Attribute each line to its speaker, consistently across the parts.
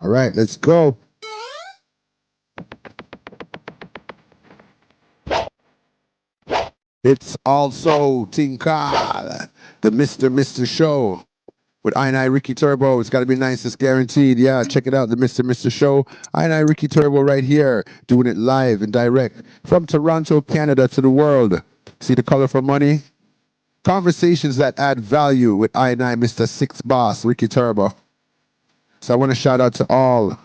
Speaker 1: All right, let's go. It's also Tinka, the Mr. Show with I Ricky Turbo. It's got to be nice. It's guaranteed. Yeah, check it out. The Mr. Show. I Ricky Turbo right here, doing it live and direct from Toronto, Canada to the world. See the color for money? Conversations that add value with Mr. Six Boss, Ricky Turbo. So I want to shout out to all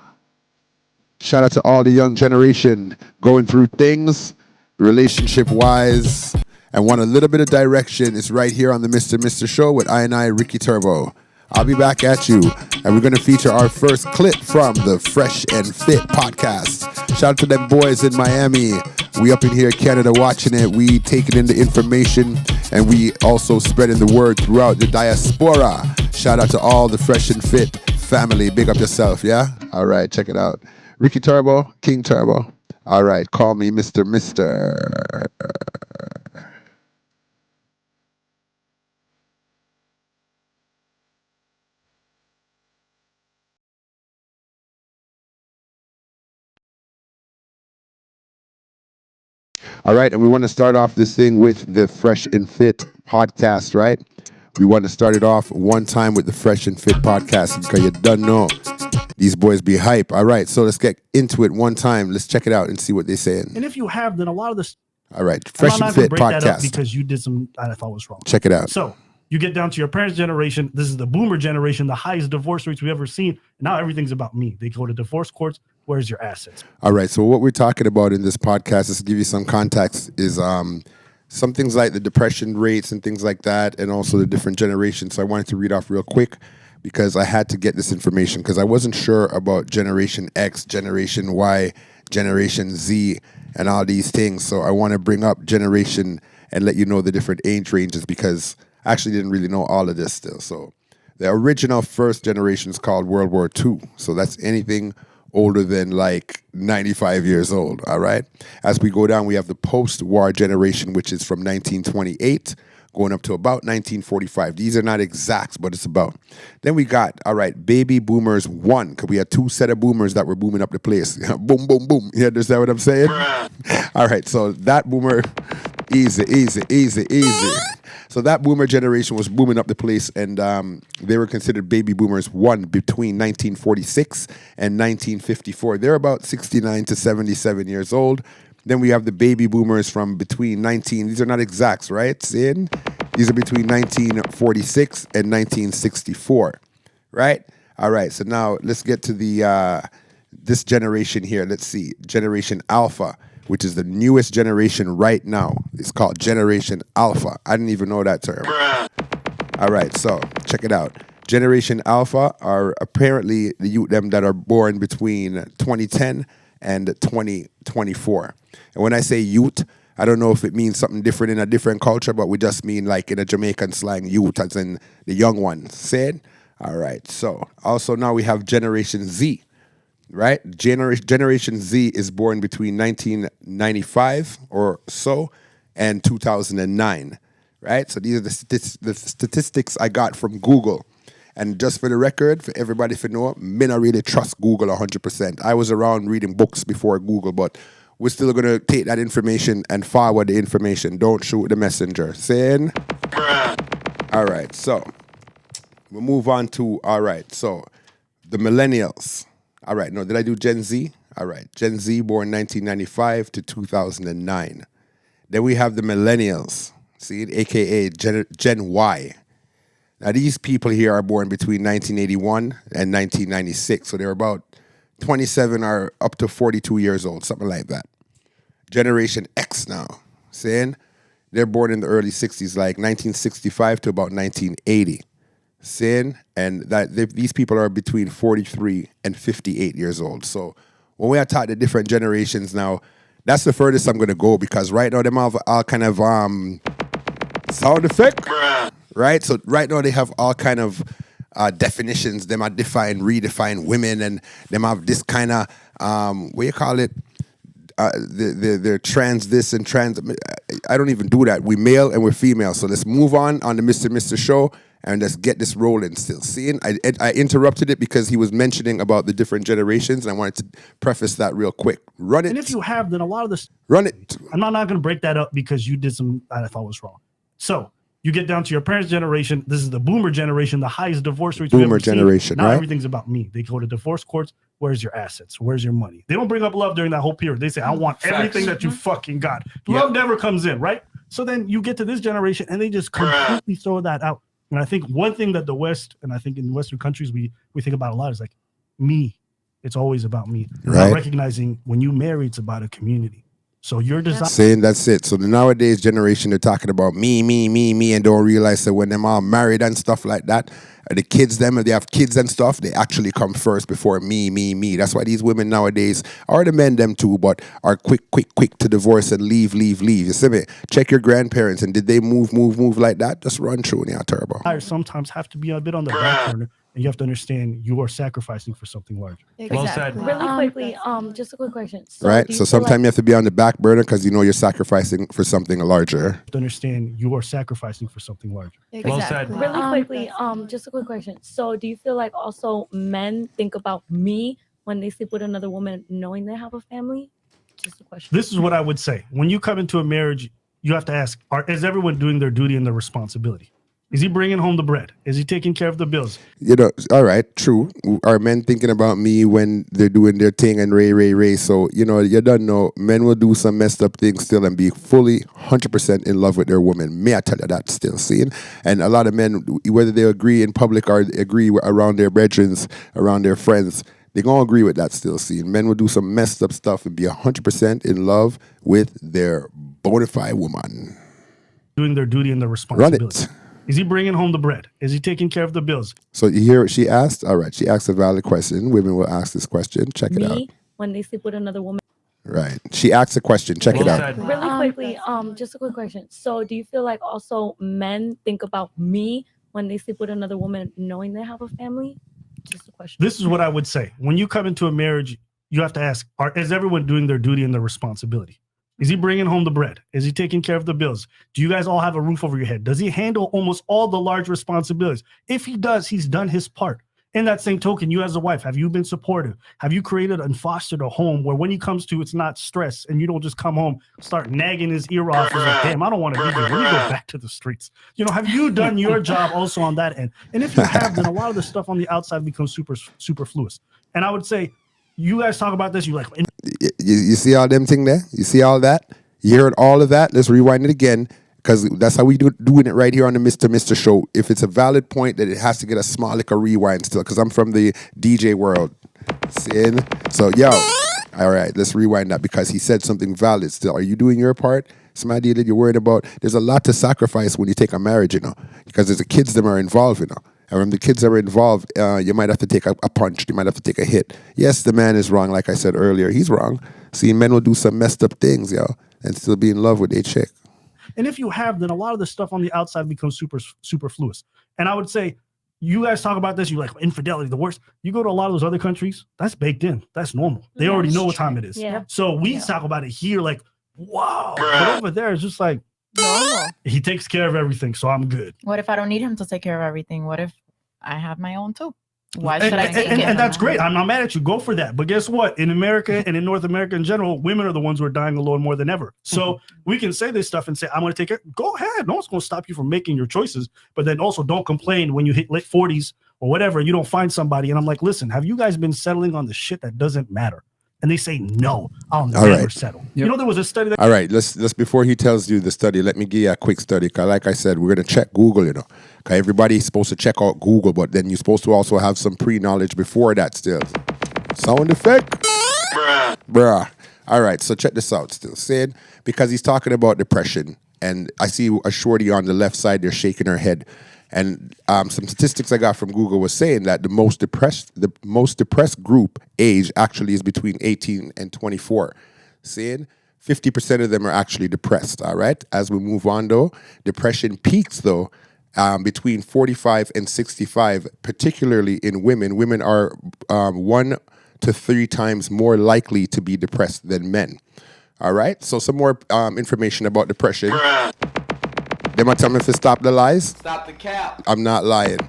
Speaker 1: the young generation going through things, relationship wise, and want a little bit of direction. It's right here on the Mr. Show with Ricky Turbo. I'll be back at you, and we're going to feature our first clip from the Fresh and Fit podcast. Shout out to them boys in Miami. We up in here, Canada, watching it. We taking in the information, and we also spreading the word throughout the diaspora. Shout out to all the Fresh and Fit family. Big up yourself, yeah? All right, check it out. Ricky Turbo, King Turbo. All right, call me Mr. All right, and we want to start off this thing with the Fresh and Fit podcast, right? We want to start it off one time with the Fresh and Fit podcast because you don't know. These boys be hype. All right, so let's get into it one time. Let's check it out and see what they're saying.
Speaker 2: And if you have, then a lot of this.
Speaker 1: All right, Fresh and Fit
Speaker 2: podcast. That up
Speaker 1: because
Speaker 2: you did some I thought was wrong.
Speaker 1: Check it out.
Speaker 2: So you get down to your parents' generation. This is the boomer generation, the highest divorce rates we've ever seen. And now everything's about me. They go to divorce courts. Where's your assets?
Speaker 1: All right, so what we're talking about in this podcast, is to give you some context, is some things like the depression rates and things like that, and also the different generations. So I wanted to read off real quick because I had to get this information because I wasn't sure about Generation X, Generation Y, Generation Z, and all these things. So I want to bring up generation and let you know the different age ranges because I actually didn't really know all of this still. So the original first generation is called World War II. So that's anything older than like 95 years old, all right? As we go down, we have the post-war generation, which is from 1928 going up to about 1945. These are not exact, but it's about. Then we got, all right, baby boomers 1, because we had 2 set of boomers that were booming up the place. Boom, boom, boom. You understand what I'm saying? All right, so that boomer, easy. So that boomer generation was booming up the place, and they were considered baby boomers 1 between 1946 and 1954. They're about 69 to 77 years old. Then we have the baby boomers from between these are not exacts, right? These are between 1946 and 1964, right? All right, so now let's get to the this generation here. Let's see, Generation Alpha, which is the newest generation right now. It's called Generation Alpha. I didn't even know that term. All right, so check it out. Generation Alpha are apparently the youth them that are born between 2010 and 2024. And when I say youth, I don't know if it means something different in a different culture, but we just mean like in a Jamaican slang, youth, as in the young ones. Said? All right, so also now we have Generation Z. Right? Generation Z is born between 1995 or so and 2009. Right? So these are the statistics I got from Google. And just for the record, for everybody to know, me not really trust Google 100%. I was around reading books before Google, but we're still going to take that information and forward the information. Don't shoot the messenger. Saying? All right, so we'll move on to, all right, so the millennials. All right, no, did I do Gen Z? All right, Gen Z born 1995 to 2009. Then we have the millennials, see, a.k.a. Gen Y. Now, these people here are born between 1981 and 1996, so they're about 27 or up to 42 years old, something like that. Generation X now, saying they're born in the early 60s, like 1965 to about 1980. Saying, and that these people are between 43 and 58 years old. So when we are taught the different generations now, that's the furthest I'm going to go because right now they have all kind of sound effect. Right? So right now they have all kind of definitions. Them are redefine women, and them have this kind of, what you call it? They're trans this and trans. I don't even do that. We male and we're female. So let's move on the Mr. show and let's get this rolling still. Seeing, I interrupted it because he was mentioning about the different generations, and I wanted to preface that real quick. Run it.
Speaker 2: And if you have, then a lot of this.
Speaker 1: Run it.
Speaker 2: I'm not going to break that up because you did some that I thought was wrong. So you get down to your parents' generation. This is the boomer generation, the highest divorce rates we've
Speaker 1: Boomer
Speaker 2: ever seen.
Speaker 1: generation,
Speaker 2: Now
Speaker 1: right?
Speaker 2: everything's about me. They go to divorce courts. Where's your assets? Where's your money? They don't bring up love during that whole period. They say, I want everything that you fucking got. Love never comes in, right? So then you get to this generation and they just completely throw that out. And I think one thing that the West, and I think in Western countries, we think about a lot is like me. It's always about me.
Speaker 1: Right.
Speaker 2: Not recognizing when you marry, it's about a community. So your desire.
Speaker 1: Saying that's it. So the nowadays generation, they're talking about me, and don't realize that when them all married and stuff like that, the kids, if they have kids and stuff, they actually come first before me. That's why these women nowadays, or the men them too, but are quick to divorce and leave. You see me? Check your grandparents, and did they move like that? Just run through now, turbo.
Speaker 2: Sometimes have to be a bit on the back burner, and you have to understand you are sacrificing for something larger.
Speaker 3: Exactly.
Speaker 4: Well said.
Speaker 3: Really quickly, just a quick question.
Speaker 1: Right? So sometimes you have to be on the back burner because you know you're sacrificing for something larger.
Speaker 2: You have to understand you are sacrificing for something larger.
Speaker 4: Well said.
Speaker 3: Really quickly, just a quick question. So do you feel like also men think about me when they sleep with another woman knowing they have a family? Just a question.
Speaker 2: This is what I would say. When you come into a marriage, you have to ask, is everyone doing their duty and their responsibility? Is he bringing home the bread? Is he taking care of the bills?
Speaker 1: You know, all right, true. Are men thinking about me when they're doing their thing and ray? So, you know, you don't know. Men will do some messed up things still and be fully 100% in love with their woman. May I tell you that still, seeing? And a lot of men, whether they agree in public or agree around their brethren, around their friends, they're going to agree with that still, seeing? Men will do some messed up stuff and be 100% in love with their bona fide woman.
Speaker 2: Doing their duty and their
Speaker 1: Run
Speaker 2: responsibility.
Speaker 1: it.
Speaker 2: Is he bringing home the bread? Is he taking care of the bills?
Speaker 1: So you hear what she asked? All right, she asked a valid question. Women will ask this question. Check it out.
Speaker 3: Me when they sleep with another woman.
Speaker 1: Right. She asked a question. Check it
Speaker 4: Well
Speaker 1: out.
Speaker 4: said.
Speaker 3: Really quickly, just a quick question. So do you feel like also men think about me when they sleep with another woman knowing they have a family? Just a question.
Speaker 2: This is what I would say. When you come into a marriage, you have to ask, is everyone doing their duty and their responsibility? Is he bringing home the bread? Is he taking care of the bills? Do you guys all have a roof over your head? Does he handle almost all the large responsibilities? If he does, he's done his part. In that same token, you as a wife, have you been supportive? Have you created and fostered a home where when he comes to, it's not stress and you don't just come home, start nagging his ear off and like, damn, I don't want to be here. Let me go back to the streets. You know, have you done your job also on that end? And if you have, then a lot of the stuff on the outside becomes superfluous. And I would say, you guys talk about this, you like,
Speaker 1: You see all them thing there? You see all that? You heard all of that? Let's rewind it again because that's how we doing it right here on the Mr. Show. If it's a valid point, that it has to get a small little rewind still because I'm from the DJ world. Seeing? So, yo, all right, let's rewind that because he said something valid still. Are you doing your part? It's my idea that you're worried about. There's a lot to sacrifice when you take a marriage, you know, because there's the kids that are involved, you know. And when the kids are involved, you might have to take a punch. You might have to take a hit. Yes, the man is wrong. Like I said earlier, he's wrong. See, men will do some messed up things, yo, and still be in love with a chick.
Speaker 2: and if you have, then a lot of the stuff on the outside becomes superfluous. And I would say, you guys talk about this, you like infidelity, the worst. You go to a lot of those other countries, that's baked in. That's normal. They already know what time it is.
Speaker 3: Yeah.
Speaker 2: So we talk about it here like, wow. But over there, it's just like,
Speaker 5: Normal.
Speaker 2: he takes care of everything, so I'm good.
Speaker 5: What if I don't need him to take care of everything? What if I have my own too? Why should I
Speaker 2: and,
Speaker 5: take
Speaker 2: and,
Speaker 5: it?
Speaker 2: and that's great. I'm not mad at you. Go for that. But guess what? In America and in North America in general, women are the ones who are dying alone more than ever. So we can say this stuff and say, I'm going to take it. Go ahead. No one's going to stop you from making your choices. But then also don't complain when you hit late 40s or whatever, you don't find somebody. And I'm like, listen, have you guys been settling on the shit that doesn't matter? And they say, no, I'll never settle.
Speaker 6: Yep.
Speaker 2: You know, there was a study that
Speaker 1: All right, let's before he tells you the study, let me give you a quick study. Cause like I said, we're gonna check Google, you know. Cause everybody's supposed to check out Google, but then you're supposed to also have some pre-knowledge before that still. Sound effect? Bruh. All right, so check this out still. Saying because he's talking about depression, and I see a shorty on the left side there shaking her head. And some statistics I got from Google was saying that the most depressed group age actually is between 18 and 24. Saying 50% of them are actually depressed. All right. As we move on, though, depression peaks though between 45 and 65, particularly in women. Women are 1 to 3 times more likely to be depressed than men. All right. So some more information about depression. They might tell me to stop the lies.
Speaker 4: Stop the cap.
Speaker 1: I'm not lying.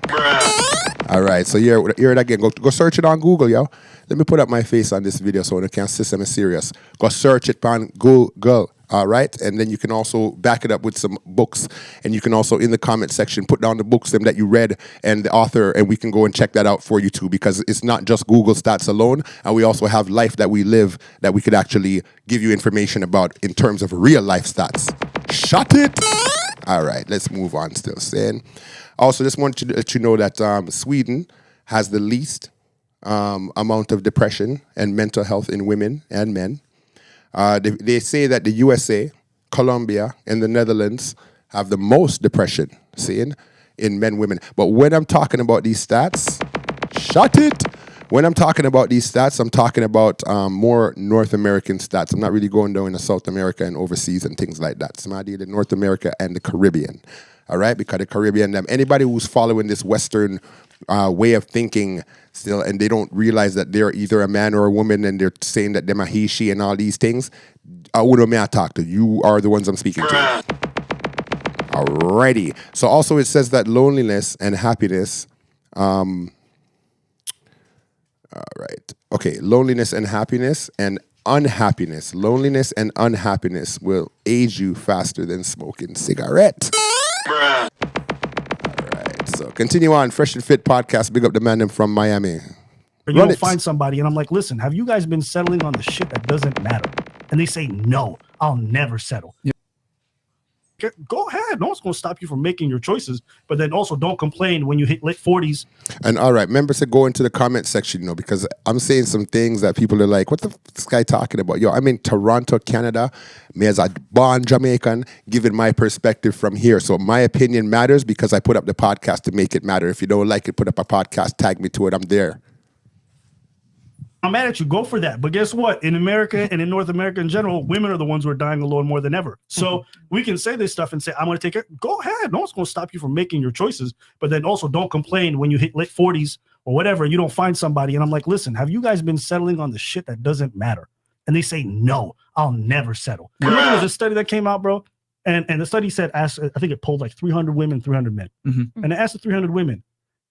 Speaker 1: All right. So hear it again. Go search it on Google, yo. Let me put up my face on this video so you can see I'm serious. Go search it on Google. All right. And then you can also back it up with some books. And you can also in the comment section put down the books that you read and the author. And we can go and check that out for you too, because it's not just Google stats alone. And we also have life that we live that we could actually give you information about in terms of real life stats. Shut it. All right. Let's move on still saying. Also, just want to let you know that Sweden has the least amount of depression and mental health in women and men. They say that the USA, Colombia, and the Netherlands have the most depression, seeing in men, women. But when I'm talking about these stats, shut it. When I'm talking about these stats, I'm talking about more North American stats. I'm not really going down into South America and overseas and things like that. So I deal in North America and the Caribbean. All right, because the Caribbean, anybody who's following this Western way of thinking still, and they don't realize that they're either a man or a woman, and they're saying that they're a he, she, and all these things, who do I talk to? You are the ones I'm speaking to. Alrighty. So also it says that loneliness and happiness. All right. Okay. Loneliness and happiness and unhappiness. Loneliness and unhappiness will age you faster than smoking cigarette. All right. So continue on. Fresh and Fit podcast. Big up the man them from Miami.
Speaker 2: Or you don't find somebody, and I'm like, listen, have you guys been settling on the shit that doesn't matter? And they say, no, I'll never settle. Yep. Go ahead. No one's going to stop you from making your choices, but then also don't complain when you hit late 40s.
Speaker 1: And all right, remember to go into the comment section, because I'm saying some things that people are like, what the this guy talking about? Yo, I'm in Toronto, Canada. Me as a born Jamaican, giving my perspective from here. So my opinion matters because I put up the podcast to make it matter. If you don't like it, put up a podcast, tag me to it. I'm there.
Speaker 2: I'm mad at you. Go for that. But guess what? In America and in North America in general, women are the ones who are dying alone more than ever. So we can say this stuff and say, I'm going to take it. Go ahead. No one's going to stop you from making your choices. But then also don't complain when you hit late 40s or whatever, and you don't find somebody. And I'm like, listen, have you guys been settling on the shit that doesn't matter? And they say, no, I'll never settle. You know, there was a study that came out, bro. And the study said, I think it polled like 300 women, 300 men. Mm-hmm. And it asked the 300 women,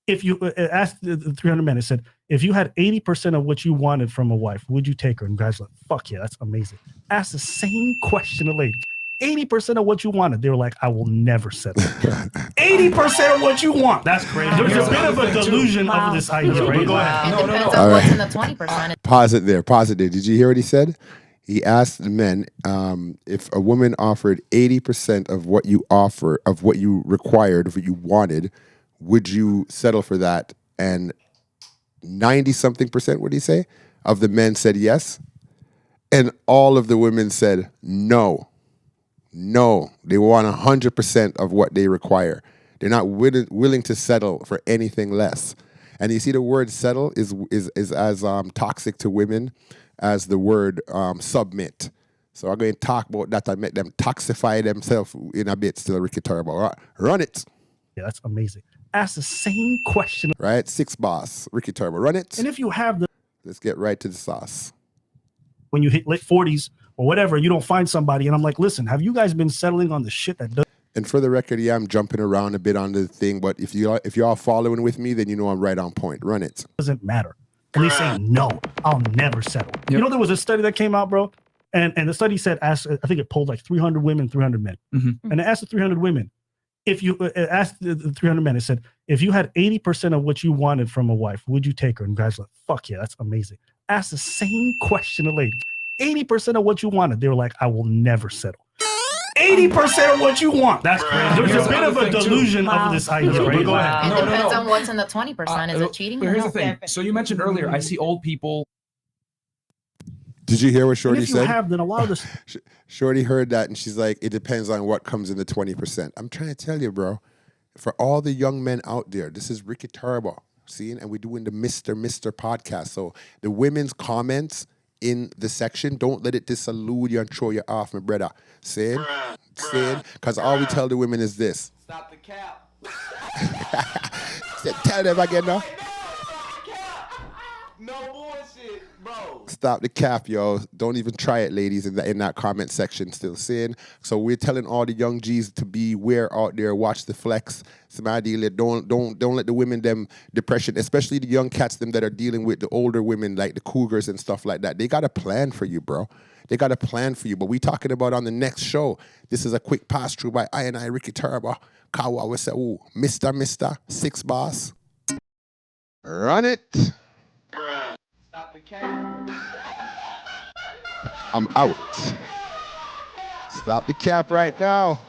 Speaker 2: if you asked the 300 men, it said, if you had 80% of what you wanted from a wife, would you take her? And guys were like, fuck yeah, that's amazing. Ask the same question to ladies. 80% of what you wanted. They were like, I will never settle. 80% of what you want. That's crazy. There's a bit of a delusion of this idea, right? Go ahead.
Speaker 5: It depends on what's in the 20%.
Speaker 1: Pause it there. Did you hear what he said? He asked the men, if a woman offered 80% of what you offer, of what you required, of what you wanted, would you settle for that? And 90-something%, what did he say, of the men said yes. And all of the women said no. No. They want 100% of what they require. They're not willing to settle for anything less. And you see the word settle is as toxic to women as the word submit. So I'm going to talk about that. I make them toxify themselves in a bit. Still Ricky Turbo. Run it.
Speaker 2: Yeah, that's amazing. Ask the same question.
Speaker 1: Right? 6 boss. Ricky Turbo. Run it.
Speaker 2: And if you have
Speaker 1: let's get right to the sauce.
Speaker 2: When you hit late 40s or whatever, you don't find somebody. And I'm like, listen, have you guys been settling on the shit that does?
Speaker 1: And for the record, yeah, I'm jumping around a bit on the thing, but if you're all following with me, then you know I'm right on point. Run it.
Speaker 2: Doesn't matter. And they say, no, I'll never settle. Yep. You know, there was a study that came out, bro. And the study said, I think it polled like 300 women, 300 men. Mm-hmm. And it asked the 300 women, if you asked the 300 men, it said, if you had 80% of what you wanted from a wife, would you take her? And guys were like, fuck yeah, that's amazing. Ask the same question to ladies. 80% of what you wanted. They were like, I will never settle. 80% of what you want. That's crazy. There's a bit of a delusion of this idea, right? Go ahead.
Speaker 5: It depends on what's in the 20%. Is it cheating?
Speaker 6: Here's the thing. So you mentioned earlier, I see old people.
Speaker 1: Did you hear what Shorty said?
Speaker 2: If you have, then a lot of this.
Speaker 1: Shorty heard that, and she's like, it depends on what comes in the 20%. I'm trying to tell you, bro, for all the young men out there, this is Ricky Turbo, seeing, and we're doing the Mr. podcast. So the women's comments in the section, don't let it disillude you and throw you off, my brother. Saying, because all we tell the women is this.
Speaker 4: Stop the cap.
Speaker 1: Tell them again now.
Speaker 4: No bullshit, bro.
Speaker 1: Stop the cap, yo. Don't even try it, ladies, in that comment section. Still saying. So we're telling all the young G's to beware out there. Watch the flex. Somebody don't let the women them depression, especially the young cats them that are dealing with the older women like the cougars and stuff like that. They got a plan for you, bro. They got a plan for you. But we talking about on the next show. This is a quick pass through by I Ricky Turbo. Kawa we say, ooh, Mr. Six Boss. Run it. I'm out. Stop the cap right now.